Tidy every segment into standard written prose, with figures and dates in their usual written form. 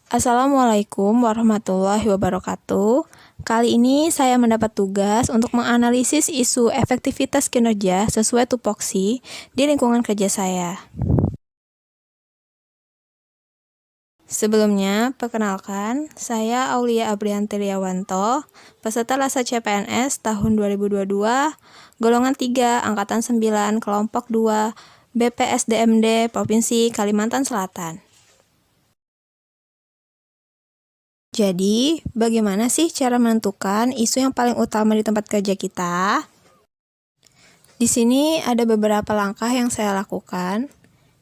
Assalamualaikum warahmatullahi wabarakatuh. Kali ini saya mendapat tugas untuk menganalisis isu efektivitas kinerja sesuai tupoksi di lingkungan kerja saya. Sebelumnya, perkenalkan, saya Aulia Abrianti Liawanto, peserta LASA CPNS tahun 2022, golongan 3, angkatan 9, kelompok 2, BPSDMD Provinsi Kalimantan Selatan. Jadi, bagaimana sih cara menentukan isu yang paling utama di tempat kerja kita? Di sini ada beberapa langkah yang saya lakukan.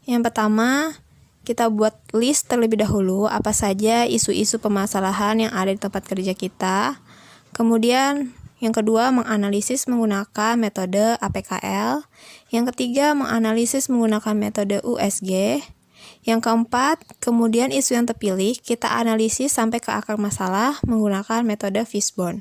Yang pertama, kita buat list terlebih dahulu apa saja isu-isu permasalahan yang ada di tempat kerja kita. Kemudian, yang kedua, menganalisis menggunakan metode APKL. Yang ketiga, menganalisis menggunakan metode USG. Yang keempat, kemudian isu yang terpilih kita analisis sampai ke akar masalah menggunakan metode Fishbone.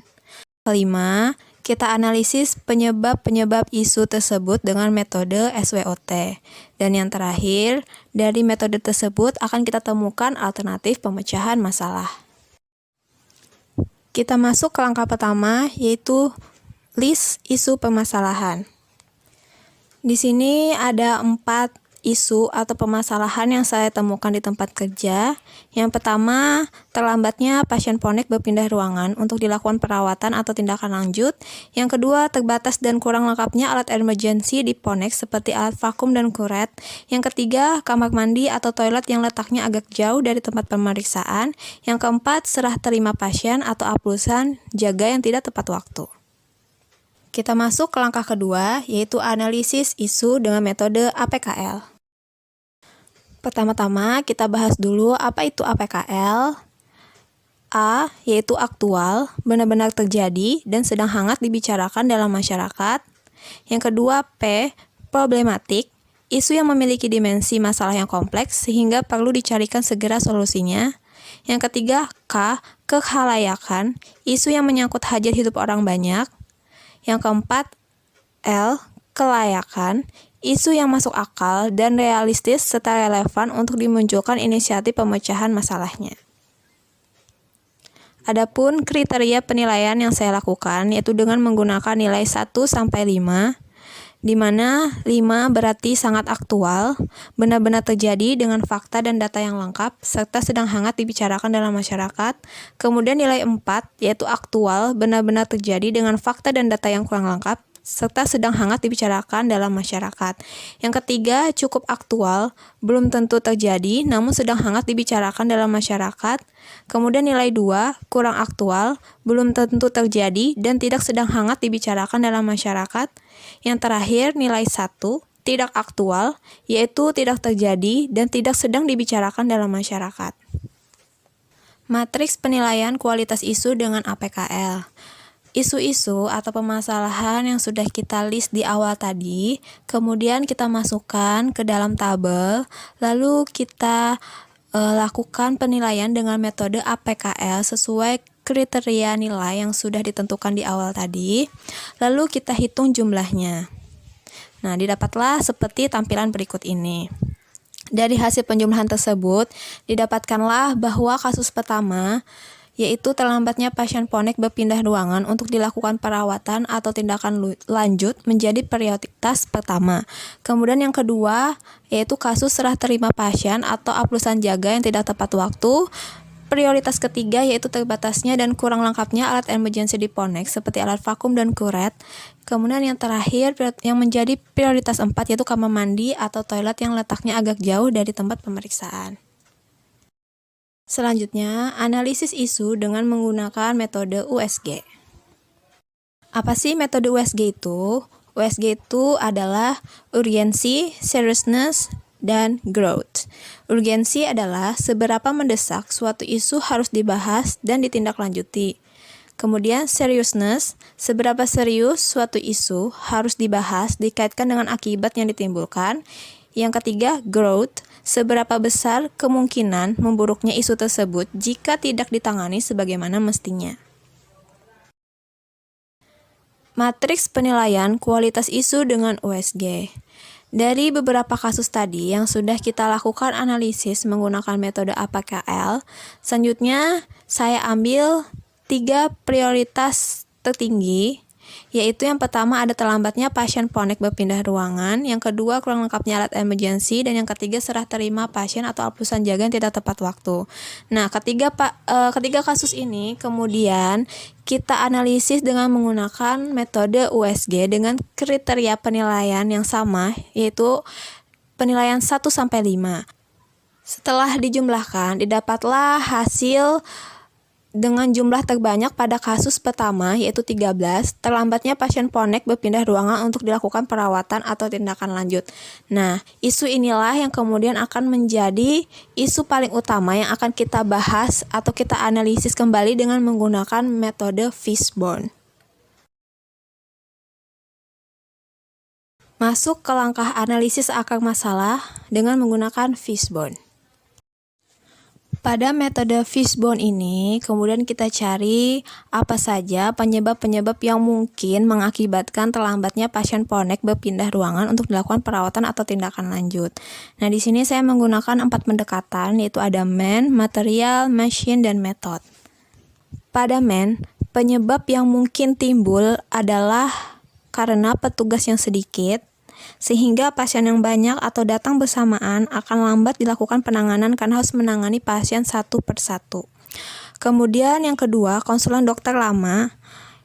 Kelima, kita analisis penyebab-penyebab isu tersebut dengan metode SWOT. Dan yang terakhir, dari metode tersebut akan kita temukan alternatif pemecahan masalah. Kita masuk ke langkah pertama, yaitu list isu permasalahan. Di sini ada 4 isu atau permasalahan yang saya temukan di tempat kerja. Yang pertama, terlambatnya pasien ponek berpindah ruangan untuk dilakukan perawatan atau tindakan lanjut. Yang kedua, terbatas dan kurang lengkapnya alat emergency di ponek seperti alat vakum dan kuret. Yang ketiga, kamar mandi atau toilet yang letaknya agak jauh dari tempat pemeriksaan. Yang keempat, serah terima pasien atau aplusan jaga yang tidak tepat waktu. Kita masuk ke langkah kedua, yaitu analisis isu dengan metode APKL. Pertama-tama kita bahas dulu apa itu APKL. A, yaitu aktual, benar-benar terjadi dan sedang hangat dibicarakan dalam masyarakat. Yang kedua, P, problematik, isu yang memiliki dimensi masalah yang kompleks sehingga perlu dicarikan segera solusinya. Yang ketiga, K, kekhalayakan, isu yang menyangkut hajat hidup orang banyak. Yang keempat, L, kelayakan, isu yang masuk akal dan realistis serta relevan untuk dimunculkan inisiatif pemecahan masalahnya. Adapun kriteria penilaian yang saya lakukan yaitu dengan menggunakan nilai 1-5, di mana 5 berarti sangat aktual, benar-benar terjadi dengan fakta dan data yang lengkap, serta sedang hangat dibicarakan dalam masyarakat. Kemudian nilai 4 yaitu aktual, benar-benar terjadi dengan fakta dan data yang kurang lengkap, serta sedang hangat dibicarakan dalam masyarakat. Yang ketiga, cukup aktual, belum tentu terjadi, namun sedang hangat dibicarakan dalam masyarakat. Kemudian nilai 2, kurang aktual, belum tentu terjadi, dan tidak sedang hangat dibicarakan dalam masyarakat. Yang terakhir, nilai 1, tidak aktual, yaitu tidak terjadi dan tidak sedang dibicarakan dalam masyarakat. Matriks penilaian kualitas isu dengan APKL. Isu-isu atau permasalahan yang sudah kita list di awal tadi, kemudian kita masukkan ke dalam tabel, lalu kita lakukan penilaian dengan metode APKL sesuai kriteria nilai yang sudah ditentukan di awal tadi, lalu kita hitung jumlahnya. Nah, didapatlah seperti tampilan berikut ini. Dari hasil penjumlahan tersebut, didapatkanlah bahwa kasus pertama, yaitu terlambatnya pasien ponek berpindah ruangan untuk dilakukan perawatan atau tindakan lanjut menjadi prioritas pertama. Kemudian yang kedua, yaitu kasus serah terima pasien atau aplusan jaga yang tidak tepat waktu. Prioritas ketiga yaitu terbatasnya dan kurang lengkapnya alat emergency di ponek seperti alat vakum dan kuret. Kemudian yang terakhir yang menjadi prioritas 4 yaitu kamar mandi atau toilet yang letaknya agak jauh dari tempat pemeriksaan. Selanjutnya, analisis isu dengan menggunakan metode USG. Apa sih metode USG itu? USG itu adalah urgency, seriousness, dan growth. Urgensi adalah seberapa mendesak suatu isu harus dibahas dan ditindaklanjuti. Kemudian seriousness, seberapa serius suatu isu harus dibahas dikaitkan dengan akibat yang ditimbulkan. Yang ketiga, growth, seberapa besar kemungkinan memburuknya isu tersebut jika tidak ditangani sebagaimana mestinya. Matriks penilaian kualitas isu dengan USG. Dari beberapa kasus tadi yang sudah kita lakukan analisis menggunakan metode APKL, selanjutnya saya ambil 3 prioritas tertinggi, yaitu yang pertama ada terlambatnya pasien ponek berpindah ruangan, yang kedua kurang lengkapnya alat emergency, dan yang ketiga serah terima pasien atau aplusan jaga yang tidak tepat waktu. Nah, ketiga kasus ini kemudian kita analisis dengan menggunakan metode USG dengan kriteria penilaian yang sama, yaitu penilaian 1-5. Setelah dijumlahkan, didapatlah hasil dengan jumlah terbanyak pada kasus pertama, yaitu 13, terlambatnya pasien ponek berpindah ruangan untuk dilakukan perawatan atau tindakan lanjut. Nah, isu inilah yang kemudian akan menjadi isu paling utama yang akan kita bahas atau kita analisis kembali dengan menggunakan metode Fishbone. Masuk ke langkah analisis akar masalah dengan menggunakan Fishbone. Pada metode Fishbone ini, kemudian kita cari apa saja penyebab-penyebab yang mungkin mengakibatkan terlambatnya pasien ponek berpindah ruangan untuk dilakukan perawatan atau tindakan lanjut. Nah, di sini saya menggunakan 4 pendekatan, yaitu ada man, material, machine, dan method. Pada man, penyebab yang mungkin timbul adalah karena petugas yang sedikit, sehingga pasien yang banyak atau datang bersamaan akan lambat dilakukan penanganan karena harus menangani pasien satu persatu. Kemudian yang kedua, konsulan dokter lama,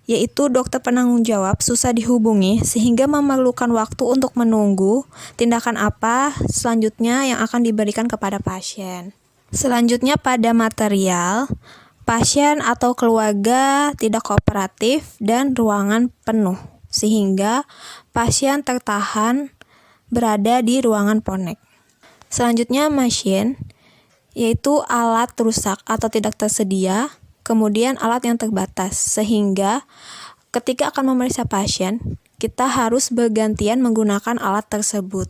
yaitu dokter penanggung jawab susah dihubungi sehingga memerlukan waktu untuk menunggu tindakan apa selanjutnya yang akan diberikan kepada pasien. Selanjutnya pada material, pasien atau keluarga tidak kooperatif dan ruangan penuh, sehingga pasien tertahan berada di ruangan ponek. Selanjutnya machine, yaitu alat rusak atau tidak tersedia, kemudian alat yang terbatas, sehingga ketika akan memeriksa pasien, kita harus bergantian menggunakan alat tersebut.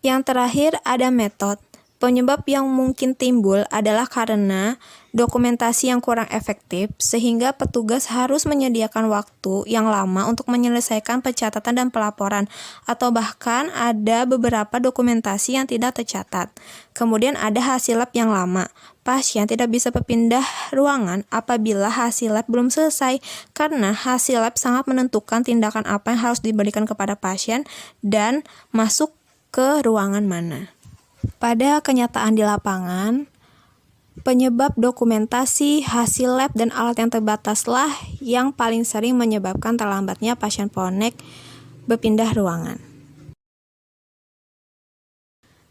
Yang terakhir ada metode. Penyebab yang mungkin timbul adalah karena dokumentasi yang kurang efektif, sehingga petugas harus menyediakan waktu yang lama untuk menyelesaikan pencatatan dan pelaporan, atau bahkan ada beberapa dokumentasi yang tidak tercatat. Kemudian ada hasil lab yang lama. Pasien tidak bisa berpindah ruangan apabila hasil lab belum selesai, karena hasil lab sangat menentukan tindakan apa yang harus diberikan kepada pasien dan masuk ke ruangan mana. Pada kenyataan di lapangan, penyebab dokumentasi, hasil lab, dan alat yang terbataslah yang paling sering menyebabkan terlambatnya pasien ponek berpindah ruangan.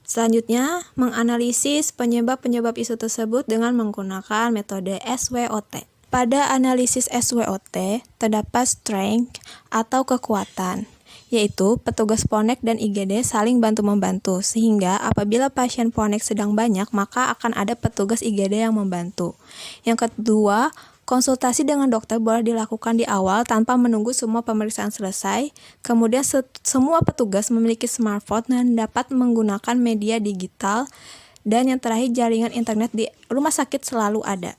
Selanjutnya, menganalisis penyebab-penyebab isu tersebut dengan menggunakan metode SWOT. Pada analisis SWOT, terdapat strength atau kekuatan, yaitu petugas ponek dan IGD saling bantu-membantu, sehingga apabila pasien ponek sedang banyak, maka akan ada petugas IGD yang membantu. Yang kedua, konsultasi dengan dokter boleh dilakukan di awal tanpa menunggu semua pemeriksaan selesai. Kemudian semua petugas memiliki smartphone dan dapat menggunakan media digital. Dan yang terakhir, jaringan internet di rumah sakit selalu ada.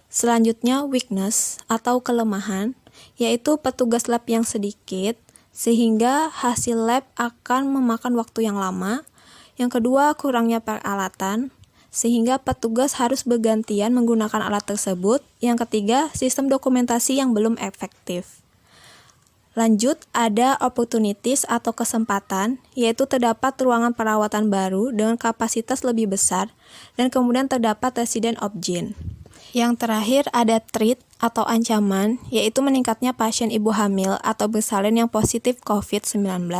Selanjutnya, weakness atau kelemahan, yaitu petugas lab yang sedikit, sehingga hasil lab akan memakan waktu yang lama. Yang kedua, kurangnya peralatan, sehingga petugas harus bergantian menggunakan alat tersebut. Yang ketiga, sistem dokumentasi yang belum efektif. Lanjut, ada opportunities atau kesempatan, yaitu terdapat ruangan perawatan baru dengan kapasitas lebih besar, dan kemudian terdapat resident option. Yang terakhir ada threat atau ancaman, yaitu meningkatnya pasien ibu hamil atau bersalin yang positif COVID-19.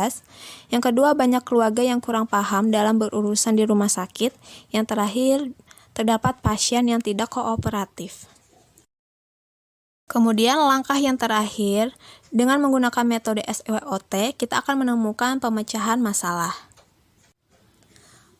Yang kedua, banyak keluarga yang kurang paham dalam berurusan di rumah sakit. Yang terakhir, terdapat pasien yang tidak kooperatif. Kemudian langkah yang terakhir, dengan menggunakan metode SWOT, kita akan menemukan pemecahan masalah.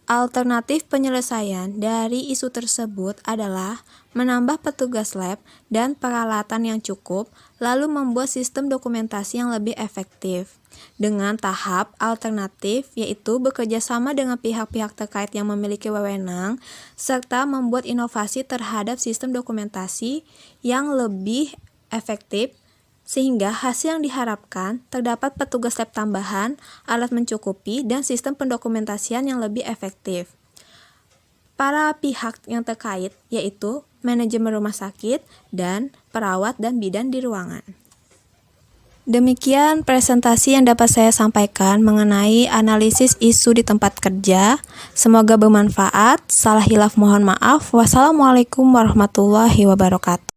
Alternatif penyelesaian dari isu tersebut adalah menambah petugas lab dan peralatan yang cukup, lalu membuat sistem dokumentasi yang lebih efektif. Dengan tahap alternatif, yaitu bekerja sama dengan pihak-pihak terkait yang memiliki wewenang, serta membuat inovasi terhadap sistem dokumentasi yang lebih efektif sehingga hasil yang diharapkan terdapat petugas lab tambahan, alat mencukupi, dan sistem pendokumentasian yang lebih efektif. Para pihak yang terkait yaitu manajemen rumah sakit dan perawat dan bidan di ruangan. Demikian presentasi yang dapat saya sampaikan mengenai analisis isu di tempat kerja. Semoga bermanfaat. Salah hilaf mohon maaf. Wassalamualaikum warahmatullahi wabarakatuh.